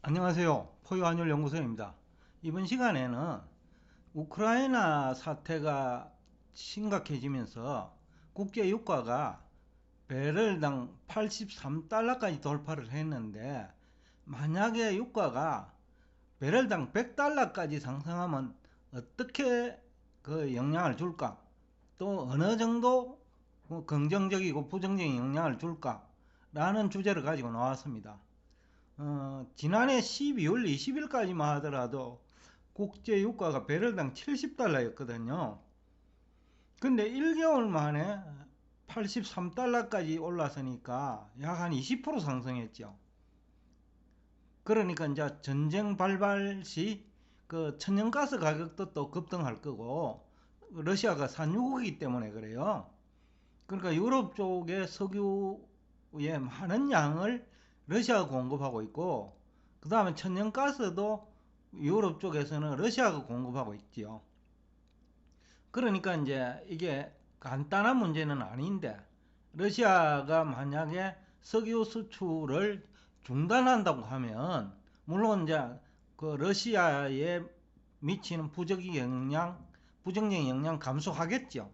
안녕하세요. 포유한율연구소입니다. 이번 시간에는 우크라이나 사태가 심각해지면서 국제 유가가 배럴당 83달러까지 돌파를 했는데, 만약에 유가가 배럴당 100달러까지 상승하면 어떻게 그 영향을 줄까? 또 어느 정도 긍정적이고 부정적인 영향을 줄까? 라는 주제를 가지고 나왔습니다. 지난해 12월 20일까지만 하더라도 국제 유가가 배럴당 70달러였거든요. 근데 1개월 만에 83달러까지 올랐으니까 약 한 20% 상승했죠. 그러니까 이제 전쟁 발발 시 그 천연가스 가격도 또 급등할 거고, 러시아가 산유국이기 때문에 그래요. 그러니까 유럽 쪽에 석유의 많은 양을 러시아가 공급하고 있고, 그 다음에 천연가스도 유럽 쪽에서는 러시아가 공급하고 있지요. 그러니까 이제 이게 간단한 문제는 아닌데, 러시아가 만약에 석유 수출을 중단한다고 하면, 물론 이제 그 러시아에 미치는 부정적인 영향 감소하겠죠.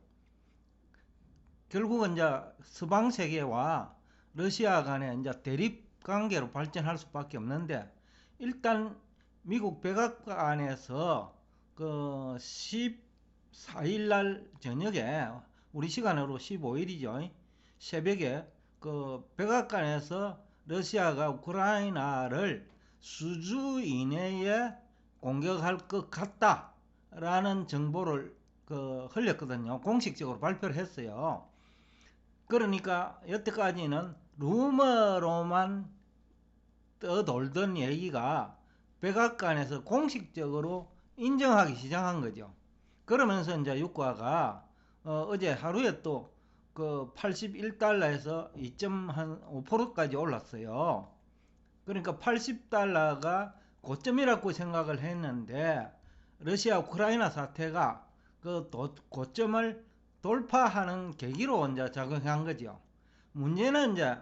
결국은 이제 서방 세계와 러시아 간의 이제 대립 관계로 발전할 수밖에 없는데, 일단 미국 백악관에서 그 14일 날 저녁에, 우리 시간으로 15일이죠. 새벽에 그 백악관에서 러시아가 우크라이나를 수주 이내에 공격할 것 같다라는 정보를 흘렸거든요. 공식적으로 발표를 했어요. 그러니까 여태까지는 루머로만 떠돌던 얘기가 백악관에서 공식적으로 인정하기 시작한 거죠. 그러면서 이제 유가가 어제 하루에 또 그 81달러에서 2.5%까지 올랐어요. 그러니까 80달러가 고점이라고 생각을 했는데, 러시아 우크라이나 사태가 그 고점을 돌파하는 계기로 이제 작용한 거죠. 문제는 이제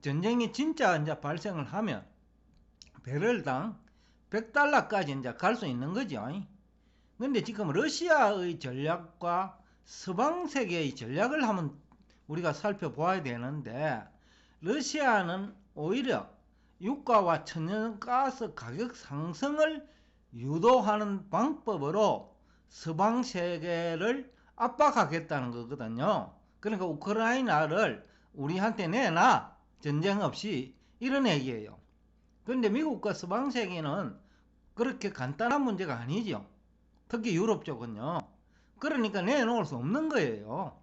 전쟁이 진짜 이제 발생을 하면 배럴당 100달러까지 이제 갈 수 있는 거죠. 근데 지금 러시아의 전략과 서방 세계의 전략을 한번 우리가 살펴보아야 되는데, 러시아는 오히려 유가와 천연가스 가격 상승을 유도하는 방법으로 서방 세계를 압박하겠다는 거거든요. 그러니까 우크라이나를 우리한테 내놔, 전쟁 없이, 이런 얘기예요. 그런데 미국과 서방 세계는 그렇게 간단한 문제가 아니죠. 특히 유럽 쪽은요. 그러니까 내놓을 수 없는 거예요.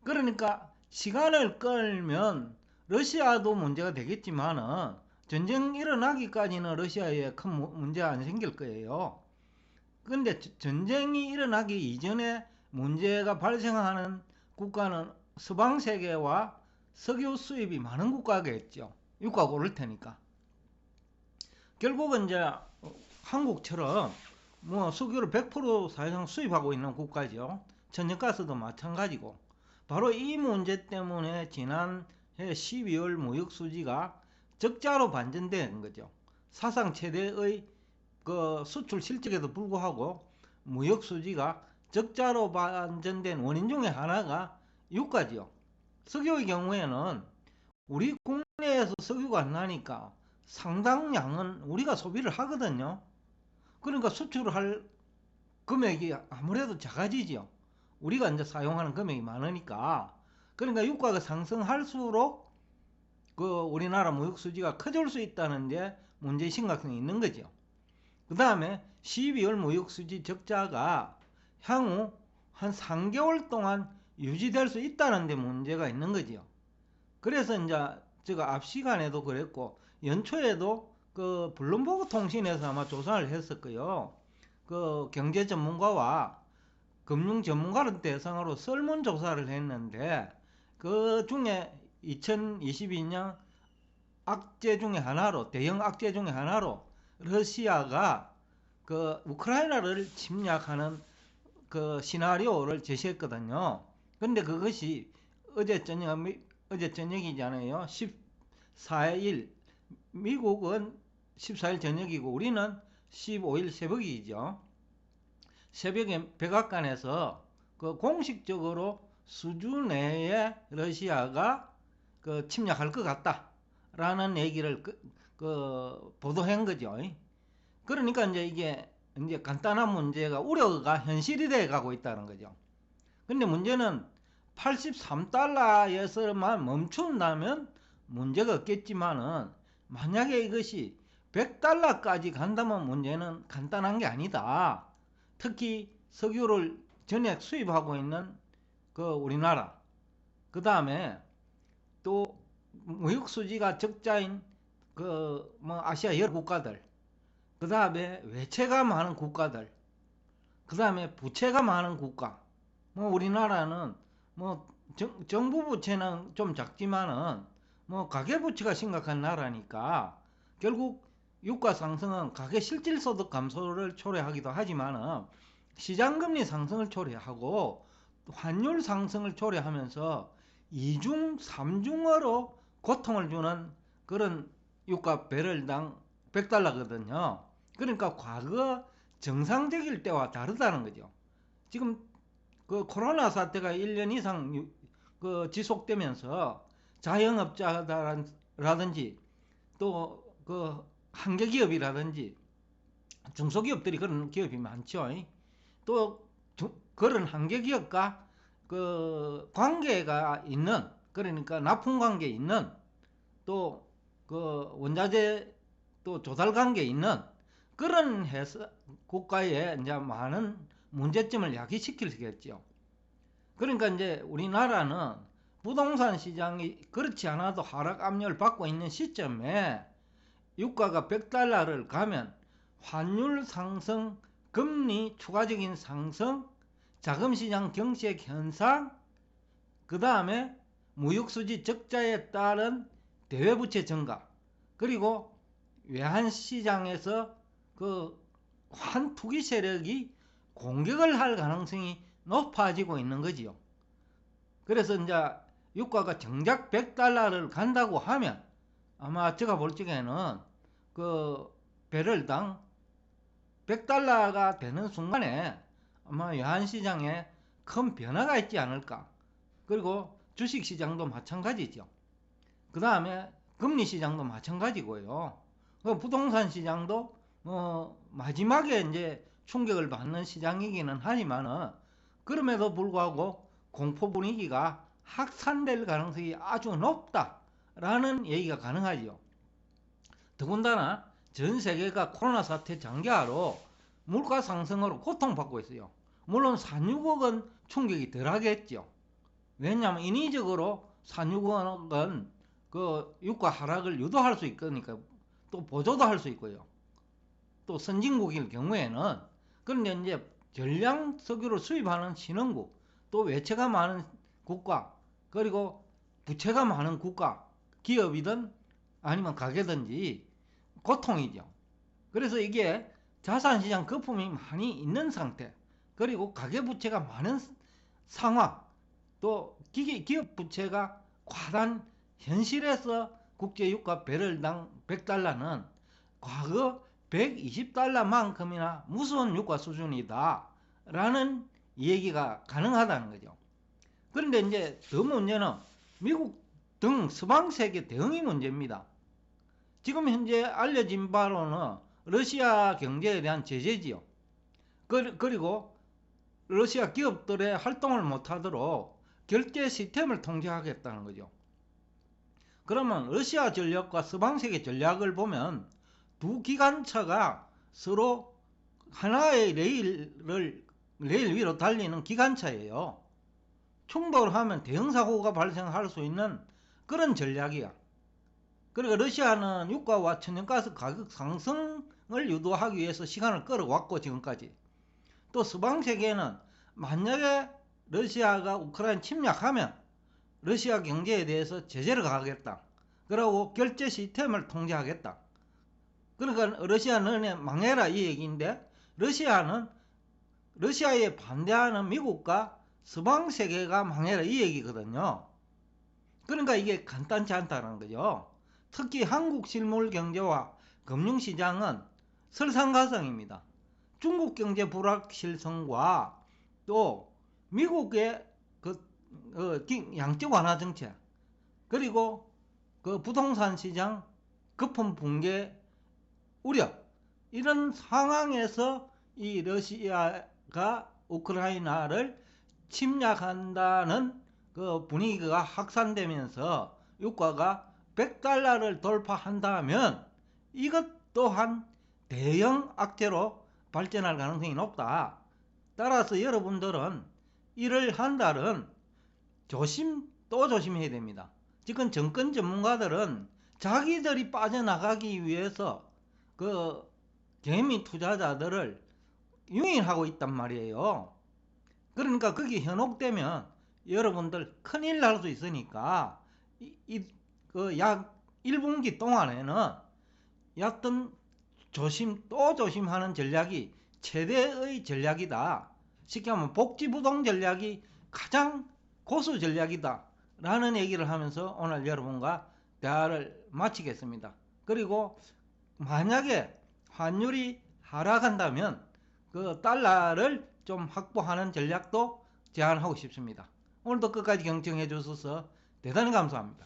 그러니까 시간을 끌면 러시아도 문제가 되겠지만은, 전쟁 일어나기까지는 러시아에 큰 문제 안 생길 거예요. 그런데 전쟁이 일어나기 이전에 문제가 발생하는 국가는 서방 세계와 석유 수입이 많은 국가겠죠. 유가가 오를 테니까. 결국은 이제 한국처럼 뭐 석유를 100% 사실상 수입하고 있는 국가죠. 천연가스도 마찬가지고. 바로 이 문제 때문에 지난해 12월 무역 수지가 적자로 반전된 거죠. 사상 최대의 그 수출 실적에도 불구하고 무역 수지가 적자로 반전된 원인 중에 하나가 유가지요. 석유의 경우에는 우리 국내에서 석유가 안 나니까 상당량은 우리가 소비를 하거든요. 그러니까 수출을 할 금액이 아무래도 작아지죠. 우리가 이제 사용하는 금액이 많으니까. 그러니까 유가가 상승할수록 그 우리나라 무역 수지가 커질 수 있다는 데 문제의 심각성이 있는 거죠. 그 다음에 12월 무역 수지 적자가 향후 한 3개월 동안 유지될 수 있다는 데 문제가 있는 거죠. 그래서 이제 제가 앞 시간에도 그랬고, 연초에도 그 블룸버그 통신에서 아마 조사를 했을 거예요. 그 경제 전문가와 금융 전문가를 대상으로 설문조사를 했는데, 그 중에 2022년 악재 중에 하나로, 대형 악재 중에 하나로 러시아가 그 우크라이나를 침략하는 그 시나리오를 제시했거든요. 근데 그것이 어제 저녁, 어제 저녁이잖아요. 14일 미국은 14일 저녁이고 우리는 15일 새벽이죠. 새벽에 백악관에서 그 공식적으로 수주 내에 러시아가 그 침략할 것 같다라는 얘기를 보도한 거죠. 그러니까 이제 간단한 문제가 우려가 현실이 돼 가고 있다는 거죠. 근데 문제는 83달러에서만 멈춘다면 문제가 없겠지만은 만약에 이것이 100달러까지 간다면 문제는 간단한 게 아니다. 특히 석유를 전액 수입하고 있는 그 우리나라, 그 다음에 또 무역 수지가 적자인 그 아시아 여러 국가들, 그 다음에 외채가 많은 국가들, 그 다음에 부채가 많은 국가. 우리나라는 정부 부채는 좀 작지만은 가계부채가 심각한 나라니까 결국 유가 상승은 가계 실질소득 감소를 초래하기도 하지만은 시장금리 상승을 초래하고 환율 상승을 초래하면서 이중 삼중으로 고통을 주는 그런 유가 배럴당 100달러거든요. 그러니까 과거 정상적일 때와 다르다는 거죠. 지금 그 코로나 사태가 1년 이상 지속되면서 자영업자라든지 또 그 한계기업이라든지 중소기업들이 그런 기업이 많죠. 또 그런 한계기업과 그 관계가 있는, 그러니까 납품 관계 있는, 또 그 원자재 또 조달 관계 있는 그런 회사 국가에 이제 많은 문제점을 야기시키겠죠. 그러니까 이제 우리나라는 부동산 시장이 그렇지 않아도 하락 압력을 받고 있는 시점에 유가가 100달러를 가면 환율 상승, 금리 추가적인 상승, 자금시장 경색 현상, 그 다음에 무역수지 적자에 따른 대외부채 증가, 그리고 외환시장에서 그 환투기 세력이 공격을 할 가능성이 높아지고 있는 거지요. 그래서 이제 유가가 정작 100달러를 간다고 하면 아마 제가 볼 적에는 그 배럴당 100달러가 되는 순간에 아마 외환시장에 큰 변화가 있지 않을까. 그리고 주식시장도 마찬가지죠. 그 다음에 금리시장도 마찬가지고요. 부동산 시장도 마지막에 이제 충격을 받는 시장이기는 하지만은 그럼에도 불구하고 공포 분위기가 확산될 가능성이 아주 높다라는 얘기가 가능하죠. 더군다나 전 세계가 코로나 사태 장기화로 물가 상승으로 고통받고 있어요. 물론 산유국은 충격이 덜하겠죠. 왜냐하면 인위적으로 산유국은 그 유가 하락을 유도할 수 있으니까, 또 보조도 할 수 있고요. 또 선진국일 경우에는, 그런데 이제 전량 석유를 수입하는 신흥국, 또 외채가 많은 국가, 그리고 부채가 많은 국가, 기업이든 아니면 가게든지 고통이죠. 그래서 이게 자산시장 거품이 많이 있는 상태, 그리고 가계부채가 많은 상황, 또 기업 부채가 과단 현실에서 국제유가 배럴당 100달러는 과거 120달러만큼이나 무서운 유가 수준이다 라는 얘기가 가능하다는 거죠. 그런데 이제 더 문제는 미국 등 서방세계 대응이 문제입니다. 지금 현재 알려진 바로는 러시아 경제에 대한 제재지요. 그리고 러시아 기업들의 활동을 못하도록 결제 시스템을 통제하겠다는 거죠. 그러면 러시아 전략과 서방세계 전략을 보면 두 기관차가 서로 하나의 레일 위로 달리는 기관차예요. 충돌을 하면 대형사고가 발생할 수 있는 그런 전략이야. 그러니까 러시아는 유가와 천연가스 가격 상승을 유도하기 위해서 시간을 끌어왔고 지금까지. 또 서방세계는 만약에 러시아가 우크라이나 침략하면 러시아 경제에 대해서 제재를 가하겠다. 그리고 결제 시스템을 통제하겠다. 그러니까 러시아는 망해라 이 얘기인데, 러시아는 러시아에 반대하는 미국과 서방세계가 망해라 이 얘기거든요. 그러니까 이게 간단치 않다는 거죠. 특히 한국 실물 경제와 금융시장은 설상가상입니다. 중국 경제 불확실성과 또 미국의 양적 완화 정책, 그리고 그 부동산 시장 거품 붕괴 우려, 이런 상황에서 이 러시아가 우크라이나를 침략한다는 그 분위기가 확산되면서 유가가 $100를 돌파한다면 이것 또한 대형 악재로 발전할 가능성이 높다. 따라서 여러분들은 이를 한달은 조심 또 조심해야 됩니다. 지금 정권 전문가들은 자기들이 빠져나가기 위해서 그 개미 투자자들을 유인하고 있단 말이에요. 그러니까 거기 현혹되면 여러분들 큰일 날 수 있으니까 약 1분기 동안에는 얕은 조심 또 조심하는 전략이 최대의 전략이다. 쉽게 하면 복지부동 전략이 가장 고수 전략이다 라는 얘기를 하면서 오늘 여러분과 대화를 마치겠습니다. 그리고 만약에 환율이 하락한다면 그 달러를 좀 확보하는 전략도 제안하고 싶습니다. 오늘도 끝까지 경청해 주셔서 대단히 감사합니다.